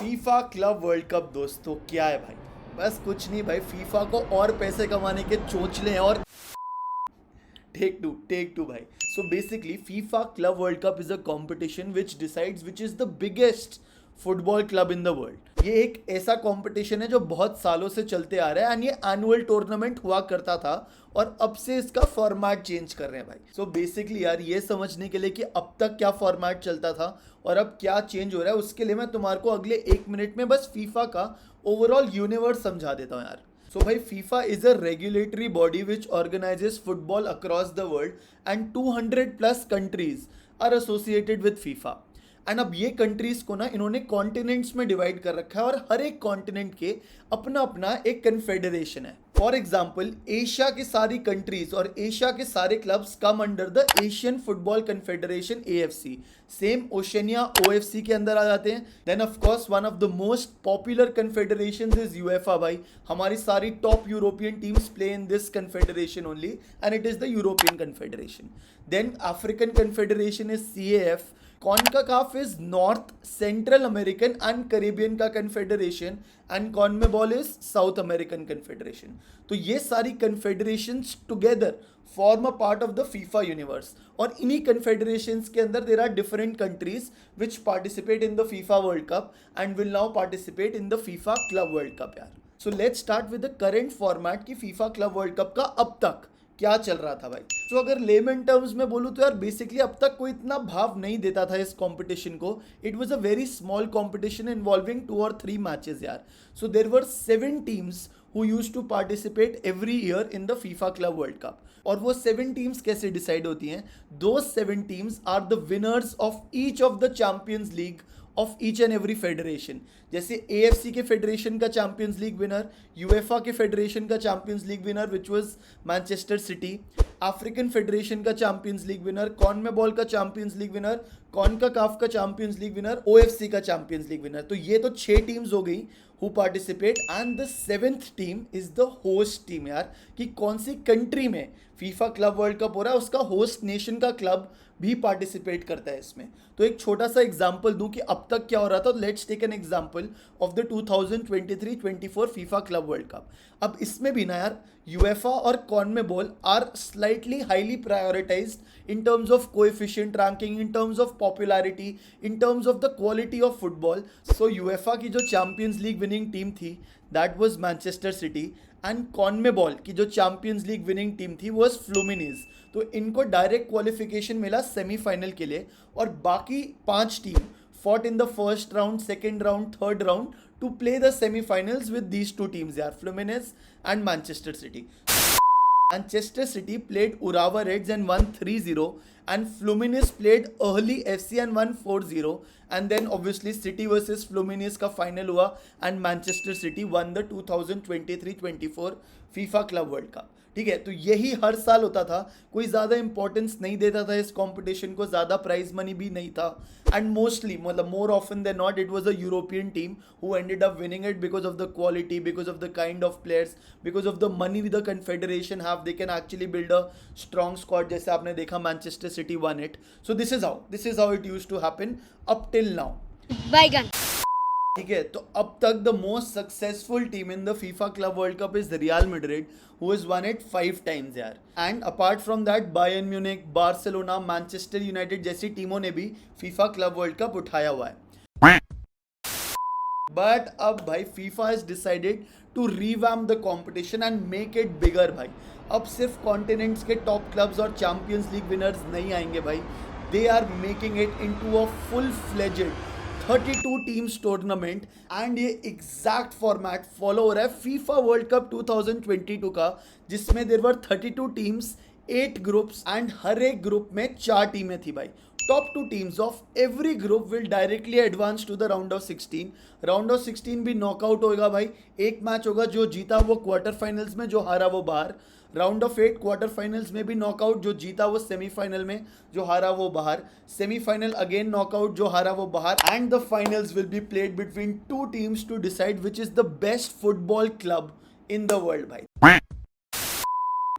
FIFA club world cup दोस्तों क्या है भाई। बस कुछ नहीं भाई, फीफा को और पैसे कमाने के चोंचले हैं। और टेक टू भाई। So basically FIFA club world cup is a competition which decides which is the biggest football club in the world. ये एक ऐसा कंपटीशन है जो बहुत सालों से चलते आ रहा है एंड ये एनुअल टूर्नामेंट हुआ करता था और अब से इसका फॉर्मेट चेंज कर रहे हैं भाई। सो बेसिकली यार ये समझने के लिए कि अब तक क्या फॉर्मेट चलता था और अब क्या चेंज हो रहा है, उसके लिए मैं तुम्हारे को अगले 1 मिनट में बस फीफा का ओवरऑल यूनिवर्स समझा देता हूँ यार। So भाई FIFA is a regulatory body which organizes football across the world and 200 plus countries are associated with FIFA. And अब ये कंट्रीज को ना इन्होंने कॉन्टिनेंट्स में डिवाइड कर रखा है और हर एक कॉन्टिनेंट के अपना अपना एक कन्फेडरेशन है। फॉर एग्जाम्पल एशिया की सारी कंट्रीज और एशिया के सारे clubs come under the Asian football confederation AFC। Same Oceania OFC के अंदर आ जाते हैं। Then of course one of the most popular confederations is UEFA भाई। हमारी सारी top European teams play in this confederation only and it is the European confederation. Then African confederation is CAF। CONCACAF is North, Central American and Caribbean का confederation and CONMEBOL is South American confederation। तो ये सारी confederations together form a part of the FIFA universe और इन्हीं confederations के अंदर there are different countries which participate in the FIFA World Cup and will now participate in the FIFA Club World Cup यार। So let's start with the current format की FIFA Club World Cup का अब तक क्या चल रहा था भाई। तो अगर लेमन टर्म्स में बोलूँ तो यार बेसिकली अब तक कोई इतना भाव नहीं देता था इस कंपटीशन को। It was a very small competition involving 2 or 3 matches यार। So there were 7 teams who used to participate every year in the FIFA club world cup. और वो 7 टीम्स कैसे डिसाइड होती हैं? Those 7 teams are the winners of each of the champions league of each and every federation. जैसे AFC के federation का champions league winner, UEFA के federation का champions league winner which was Manchester city, African federation का champions league winner, कॉनमेबॉल का champions league winner, कॉनकाकाफ का champions league winner, OFC का champions league winner. तो ये तो 6 टीम्स हो गई who participate and the 7th team is the host team यार। कि कौन सी कंट्री में फीफा क्लब वर्ल्ड कप हो रहा है उसका होस्ट नेशन का क्लब भी पार्टिसिपेट करता है इसमें। तो एक छोटा सा एग्जांपल दूं कि अब तक क्या हो रहा था। Let's take an example of the 2023-24 FIFA club world cup. अब इसमें भी ना यार UEFA और CONMEBOL are slightly highly prioritised in terms of coefficient ranking, in terms of popularity, in terms of the quality of football. So UEFA की जो champions league winning team थी that was Manchester City and CONMEBOL की जो champions league winning team थी वो फ्लूमिनीज। तो इनको direct qualification मिला सेमीफाइनल के लिए और बाकी 5 team fought in the first round, second round, third round to play the semi-finals with these 2 teams यार, Fluminense and Manchester City. Manchester City played Urawa Reds and won 3-0 and Fluminense played Early FC and won 4-0 and then obviously City versus Fluminense का final हुआ and Manchester City won the 2023-24 FIFA Club World Cup। ठीक है, तो यही हर साल होता था। कोई ज़्यादा इंपॉर्टेंस नहीं देता था इस कंपटीशन को, ज़्यादा प्राइज मनी भी नहीं था एंड मोस्टली मतलब more often than not it was a European team who ended up winning it because of the quality, because of the kind of players, because of the money the confederation have. They can actually build a strong squad जैसे आपने देखा Manchester City won it. So this is how it used to happen up till now. बैगन ठीक है, तो अब तक the most successful team in the FIFA club world cup is real Madrid who has one it 5 times यार। And apart from that Bayern Munich, Barcelona, Manchester United जैसी टीमों ने भी फीफा क्लब वर्ल्ड कप उठाया हुआ है। But अब भाई FIFA has decided to revamp the competition and make it bigger भाई। अब सिर्फ कॉन्टिनेंट्स के टॉप क्लब्स और चैंपियंस लीग विनर्स नहीं आएंगे भाई। They are making it into a full fledged 32 teams tournament and ये एग्जैक्ट फॉर्मेट फॉलो हो रहा है फीफा वर्ल्ड कप 2022 का, जिसमें there were 32 teams, 8 groups and हर एक ग्रुप में 4 टीमें थी भाई। Top 2 teams of every group will directly advance to the round of 16। Round of 16 भी नॉकआउट होगा भाई। एक मैच होगा, जो जीता वो क्वार्टर फाइनल्स में, जो हारा वो बाहर। राउंड ऑफ 8 क्वार्टर फाइनल्स में भी नॉकआउट, जो जीता वो सेमीफाइनल में, जो हारा वो बाहर। सेमीफाइनल अगेन नॉकआउट, जो हारा वो बाहर। And the finals will be played between 2 teams to decide which is the best football club in the world भाई।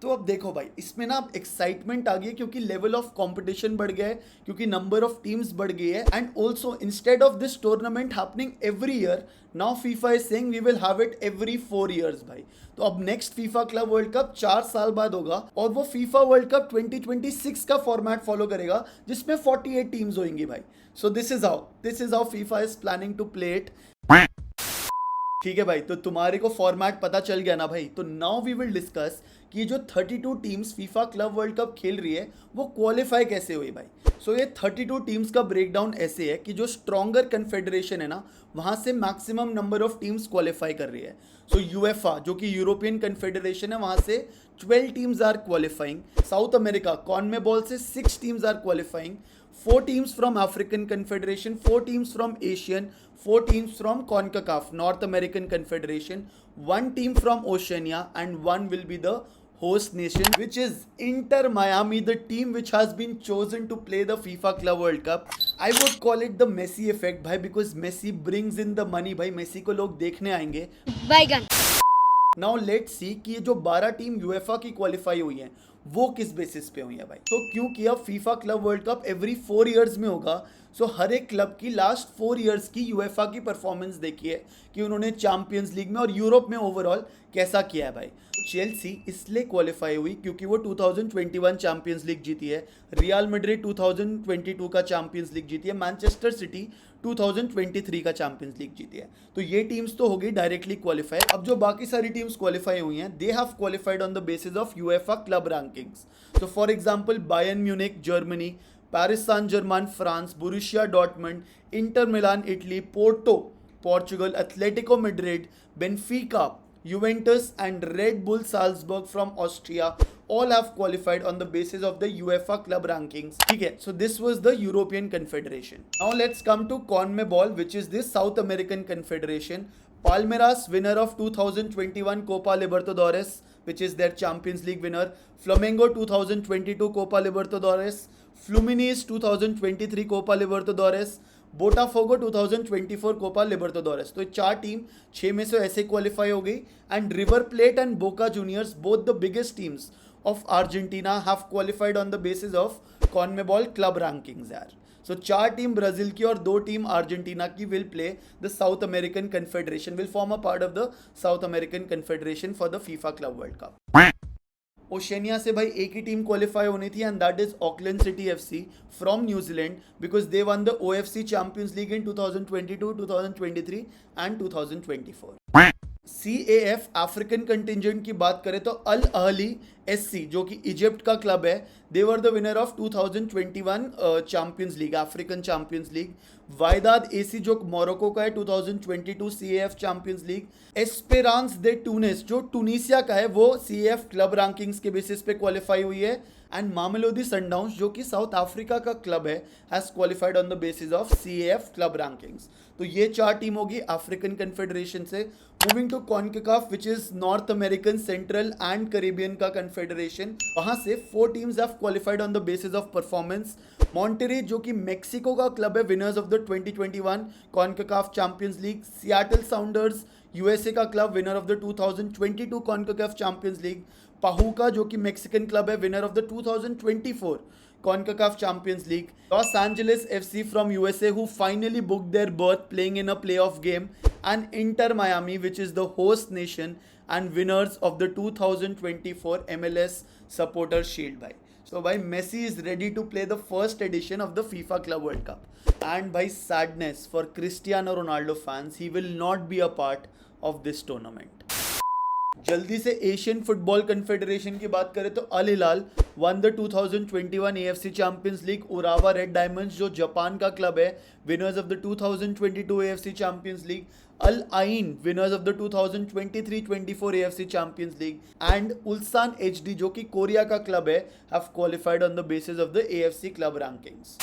तो अब देखो भाई, इसमें ना अब एक्साइटमेंट आ गई है क्योंकि लेवल ऑफ कंपटीशन बढ़ गया है, क्योंकि नंबर ऑफ टीम्स बढ़ गई है, and also instead of this tournament happening every year, now FIFA is saying we will have it every 4 years भाई। तो अब next FIFA club world cup 4 साल बाद होगा, और वो फीफा वर्ल्ड कप 2026 का फॉर्मेट फॉलो करेगा जिसमें 48 टीम्स होंगी भाई। So this is how FIFA is planning to play it. ठीक है भाई, तो तुम्हारे को फॉर्मेट पता चल गया ना भाई। तो नाउ वी विल डिस्कस कि जो 32 teams FIFA club world cup खेल रही है वो क्वालिफाई कैसे हुई भाई। सो ये 32 टीम्स का ब्रेकडाउन ऐसे है कि जो स्ट्रॉन्गर कन्फेडरेशन है ना, वहां से maximum number of teams qualify कर रही है। सो यूएफए जो कि यूरोपियन कन्फेडरेशन है, वहां से 12 teams are qualifying. South America CONMEBOL से 6 teams are qualifying. 4 teams from African Confederation, 4 teams from Asian, 4 teams from CONCACAF, North American Confederation, 1 team from Oceania, and 1 will be the host nation, which is Inter Miami, the team which has been chosen to play the FIFA Club World Cup. I would call it the Messi effect भाई, because Messi brings in the money भाई, Messi को लोग देखने आएंगे। बैगन। Now let's see कि ये जो 12 टीम यूएफए की क्वालिफाई हुई हैं वो किस बेसिस पे हुई है भाई। तो क्योंकि अब FIFA club world cup every 4 years में होगा, सो हर एक क्लब की लास्ट 4 years की यूएफए की परफॉर्मेंस देखिए कि उन्होंने चैंपियंस लीग में और यूरोप में ओवरऑल कैसा किया है भाई। चेल्सी इसलिए क्वालिफाई हुई क्योंकि वो 2021 चैंपियंस लीग जीती है, रियल मैड्रिड 2022 का चैंपियंस लीग जीती है, मैनचेस्टर सिटी 2023 का चैंपियंस लीग जीती है। तो ये टीम्स तो हो गई डायरेक्टली क्वालिफाई। अब जो बाकी सारी टीम्स क्वालिफाई हुई हैं, they have qualified on the basis of UEFA club rankings. तो for example Bayern Munich Germany, Paris Saint Germain France, Borussia Dortmund, Inter Milan Italy, Porto Portugal, Atletico Madrid, Benfica, Juventus and Red Bull Salzburg from Austria all have qualified on the basis of the UEFA club rankings. ठीक है, so this was the European Confederation. Now let's come to CONMEBOL, which is the South American Confederation. Palmeiras, winner of 2021 Copa Libertadores, which is their Champions League winner. Flamengo 2022 Copa Libertadores. Fluminense 2023 Copa Libertadores. Botafogo 2024 Copa Libertadores. तो 4 team 6 में से ऐसे qualify हो गई। And River Plate and Boca Juniors, both the biggest teams of Argentina, have qualified on the basis of CONMEBOL club rankings यार। So 4 team Brazil की और 2 team Argentina की will play the South American confederation, will form a part of the South American confederation for the FIFA club world cup. Oceania से भाई एक ही team qualify होनी थी, and that is Auckland city FC from New Zealand, because they one the OFC champions league in 2022, 2023 and 2024। CAF African contingent की बात करें तो अल अहली SC जो कि इजिप्ट का क्लब है, they were the winner of 2021 champions league, African champions league. Wydad AC जो Morocco का है, 2022 CAF champions league. Esperance de Tunis जो टूनिसिया का है, वो CAF क्लब रैंकिंग्स के बेसिस पे क्वालिफाई हुई है। एंड मामेलोदी सनडाउन्स जो कि साउथ अफ्रीका का क्लब है, has qualified on the basis of CAF club rankings. तो ये 4 टीम होगी अफ्रीकन कन्फेडरेशन से। Moving to CONCACAF which is North American, Central and Caribbean का कन्फेडरेशन, वहां से 4 teams have qualified on the basis of performance. Monterrey जो कि Mexico का क्लब है, winners of the 2021 CONCACAF champions league. Seattle Sounders USA का club, winner of the 2022 CONCACAF champions league. Pachuca जो कि मेक्सिकन क्लब है, winner of the 2024 CONCACAF Champions League. Los Angeles FC from USA who finally booked their berth playing in a playoff game, and Inter Miami which is the host nation and winners of the 2024 MLS Supporter Shield bhai. So bhai Messi is ready to play the first edition of the FIFA Club World Cup, and bhai sadness for Cristiano Ronaldo fans, he will not be a part of this tournament. जल्दी से Asian football confederation की बात करें तो Al Hilal won the 2021 AFC champions league. Urawa Red Diamonds जो Japan का club है, winners of the 2022 AFC champions league. Al Ain winners of the 2023-24 AFC champions league. And Ulsan HD जो कि Korea का क्लब है, have qualified on the basis of the AFC club rankings.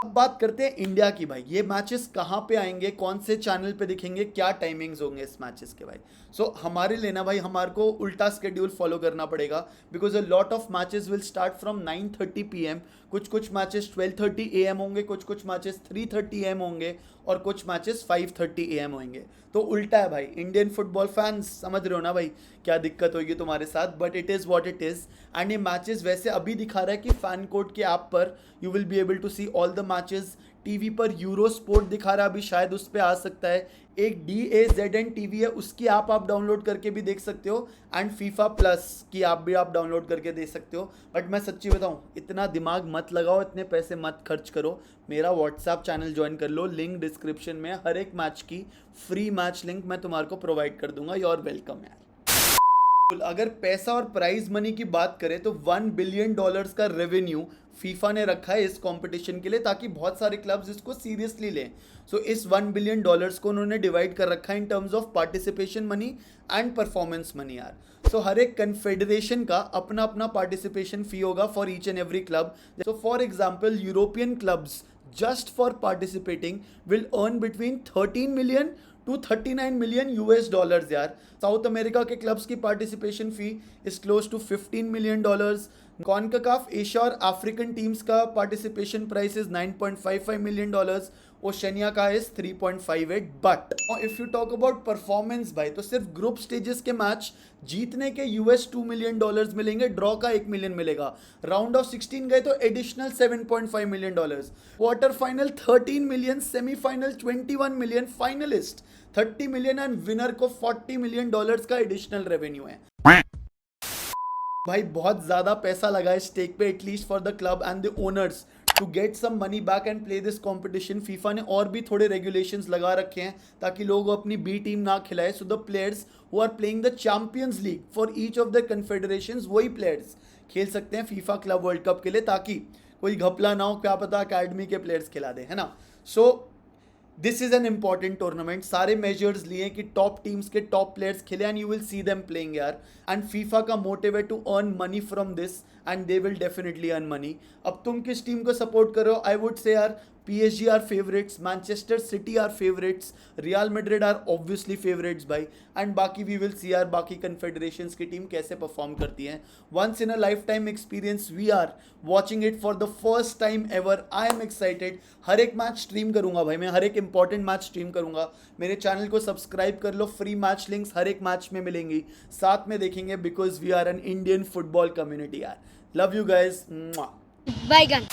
अब बात करते हैं इंडिया की भाई। ये मैचेस कहाँ पे आएंगे, कौन से चैनल पे दिखेंगे, क्या टाइमिंग्स होंगे इस मैचेस के भाई। सो हमारे लिए ना भाई, हमारे को उल्टा स्केड्यूल फॉलो करना पड़ेगा, because a lot of matches will start from 9:30 PM। कुछ मैचेस 12:30 AM होंगे, कुछ मैचेस 3:30 AM होंगे, और कुछ मैचेस 5:30 AM होंगे। तो उल्टा है भाई, इंडियन फुटबॉल फैंस समझ रहे हो ना भाई क्या दिक्कत होगी तुम्हारे साथ, but it is what it is. And ये मैचेस वैसे अभी दिखा रहा है कि फैन कोड के ऐप पर you will be able to see all the matches. TV पर यूरो स्पोर्ट दिखा रहा है, अभी शायद उस पर आ सकता है। एक DAZN TV है, उसकी ऐप आप डाउनलोड करके भी देख सकते हो, एंड फीफा प्लस की ऐप भी आप डाउनलोड करके देख सकते हो। बट मैं सच्ची बताऊं, इतना दिमाग मत लगाओ, इतने पैसे मत खर्च करो। मेरा व्हाट्सएप चैनल ज्वाइन कर लो, लिंक डिस्क्रिप्शन में। हर एक मैच की फ्री मैच लिंक मैं तुम्हारे को प्रोवाइड कर दूंगा। यू आर वेलकम यार। अगर पैसा और प्राइज मनी की बात करें तो $1 बिलियन का रेवेन्यू फीफा ने रखा है इस कंपटीशन के लिए, ताकि बहुत सारे क्लब्स इसको सीरियसली लें। सो इस $1 बिलियन को उन्होंने डिवाइड कर रखा है इन terms of participation money and performance money यार। सो हर एक कन्फेडरेशन का अपना अपना पार्टिसिपेशन फी होगा for each and every club. So for example European clubs just for participating will earn between 13 million to 39 million US dollars यार। साउथ अमेरिका के clubs की participation fee is close to $15 million। CONCACAF Asia और African teams का participation price is $9.55 million। Oceania का is 3.58। But if you talk about performance भाई, तो सिर्फ group stages के मैच जीतने के $2 million मिलेंगे, ड्रॉ का $1 million मिलेगा। राउंड ऑफ 16 गए तो additional $7.5 million। Quarter final 13 million, semifinal 21 million, finalist 30 million and winner को $40 million का एडिशनल रेवेन्यू है। भाई बहुत ज्यादा पैसा लगा है स्टेक पे, at least for the club and the owners to get some money back and play this competition. FIFA ने और भी थोड़े रेगुलेशंस लगा रखे हैं ताकि लोग अपनी बी टीम ना खिलाए। So the players who are playing the champions league for each of the confederations, वही प्लेयर्स खेल सकते हैं फीफा क्लब वर्ल्ड कप के लिए, ताकि कोई घपला ना हो, क्या पता अकेडमी के प्लेयर्स खिला दे, है ना। So this is an important tournament. सारे मेजर्स लिए कि टॉप टीम्स के टॉप प्लेयर्स खेले and you will see them playing यार। एंड फीफा का मोटिव है to earn money from this and they will definitely earn money. अब तुम किस टीम को सपोर्ट करो? आई वुड से यार PSG are favourites, Manchester City are favourites, Real Madrid are obviously favourites भाई। And बाकी वी विल सी यार बाकी कन्फेडरेशंस की टीम कैसे परफॉर्म करती हैं। Once in a lifetime experience, we are watching it for the first time ever. I am excited. हर एक मैच स्ट्रीम करूंगा भाई मैं, हर एक इंपॉर्टेंट मैच स्ट्रीम करूंगा। मेरे चैनल को सब्सक्राइब कर लो, फ्री मैच लिंक्स हर एक मैच में मिलेंगी, साथ में देखेंगे, because we are an Indian football community यार। Love you guys. Bye, gun.